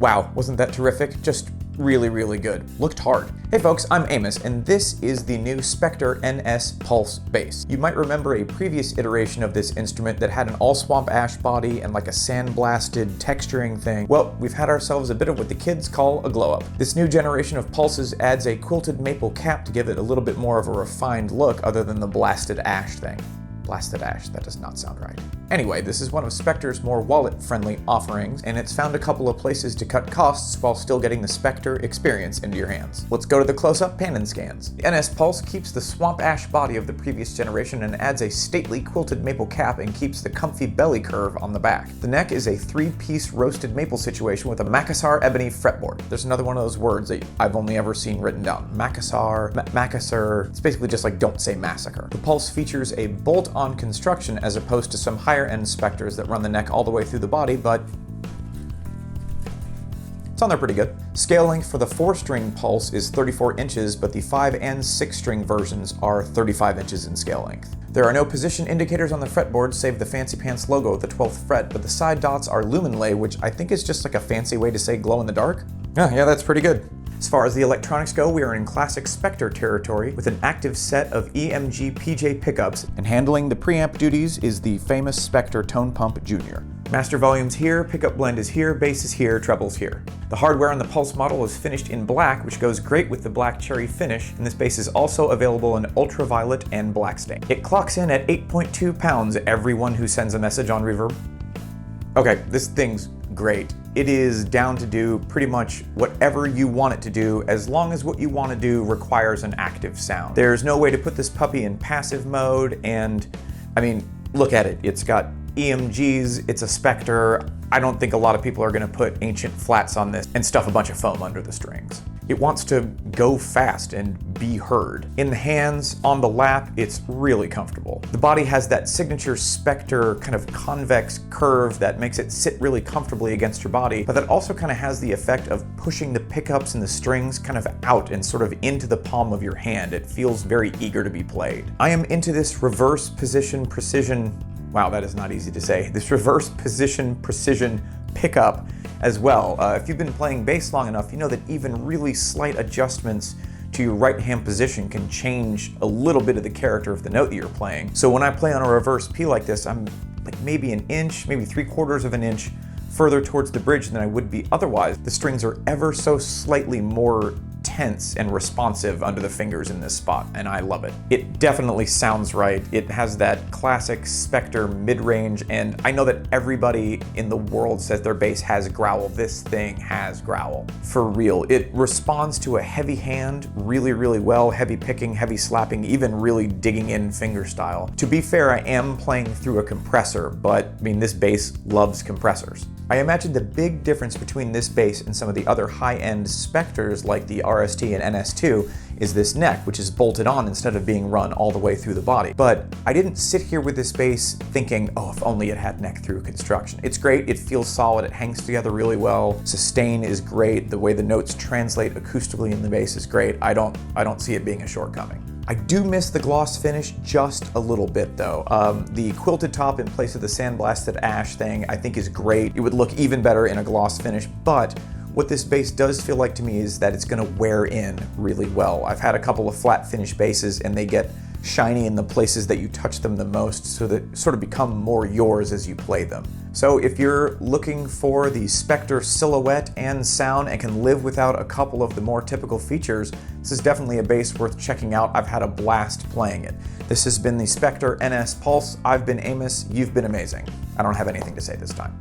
Wow, wasn't that terrific? Just really, really good. Looked hard. Hey folks, I'm Amos, and this is the new Spector NS Pulse bass. You might remember a previous iteration of this instrument that had an all swamp ash body and like a sandblasted texturing thing. Well, we've had ourselves a bit of what the kids call a glow up. This new generation of pulses adds a quilted maple cap to give it a little bit more of a refined look other than the blasted ash thing. Blasted ash, that does not sound right. Anyway, this is one of Spector's more wallet-friendly offerings, and it's found a couple of places to cut costs while still getting the Spector experience into your hands. Let's go to the close-up pan and scans. The NS Pulse keeps the swamp ash body of the previous generation and adds a stately quilted maple cap and keeps the comfy belly curve on the back. The neck is a 3-piece roasted maple situation with a Macassar ebony fretboard. There's another one of those words that I've only ever seen written down. Macassar, Macassar. It's basically just like don't say massacre. The Pulse features a bolt-on construction as opposed to some higher-end Spectors that run the neck all the way through the body, but it's on there pretty good. Scale length for the 4-string Pulse is 34 inches, but the 5 and 6-string versions are 35 inches in scale length. There are no position indicators on the fretboard save the Fancy Pants logo at the 12th fret, but the side dots are luminlay, which I think is just like a fancy way to say glow in the dark. Yeah, that's pretty good. As far as the electronics go, we are in classic Spector territory with an active set of EMG PJ pickups, and handling the preamp duties is the famous Spector Tone Pump Jr. Master volume's here, pickup blend is here, bass is here, treble's here. The hardware on the Pulse model is finished in black, which goes great with the black cherry finish, and this bass is also available in ultraviolet and black stain. It clocks in at 8.2 pounds, everyone who sends a message on Reverb. Okay, this thing's great. It is down to do pretty much whatever you want it to do, as long as what you want to do requires an active sound. There's no way to put this puppy in passive mode, and I mean, look at it. It's got EMGs, it's a Spector. I don't think a lot of people are going to put ancient flats on this and stuff a bunch of foam under the strings. It wants to go fast and be heard. In the hands, on the lap, it's really comfortable. The body has that signature Spector kind of convex curve that makes it sit really comfortably against your body, but that also kind of has the effect of pushing the pickups and the strings kind of out and sort of into the palm of your hand. It feels very eager to be played. I am into this reverse position precision. Wow, that is not easy to say. This reverse position precision pickup as well. If you've been playing bass long enough, you know that even really slight adjustments to your right hand position can change a little bit of the character of the note that you're playing. So when I play on a reverse P like this, I'm like maybe an inch, maybe 3/4 of an inch further towards the bridge than I would be otherwise. The strings are ever so slightly more tense and responsive under the fingers in this spot, and I love it. It definitely sounds right. It has that classic Spector mid-range, and I know that everybody in the world says their bass has growl. This thing has growl. For real. It responds to a heavy hand really, really well, heavy picking, heavy slapping, even really digging in finger style. To be fair, I am playing through a compressor, but I mean, this bass loves compressors. I imagine the big difference between this bass and some of the other high-end Spectors like the RST and NS2 is this neck, which is bolted on instead of being run all the way through the body. But I didn't sit here with this bass thinking, oh, if only it had neck through construction. It's great, it feels solid, it hangs together really well. Sustain is great, the way the notes translate acoustically in the bass is great. I don't see it being a shortcoming. I do miss the gloss finish just a little bit though. The quilted top in place of the sandblasted ash thing I think is great. It would look even better in a gloss finish, but what this bass does feel like to me is that it's gonna wear in really well. I've had a couple of flat finish basses and they get shiny in the places that you touch them the most, so that sort of become more yours as you play them. So if you're looking for the Spector silhouette and sound and can live without a couple of the more typical features, this is definitely a bass worth checking out. I've had a blast playing it. This has been the Spector NS Pulse. I've been Amos, you've been amazing. I don't have anything to say this time.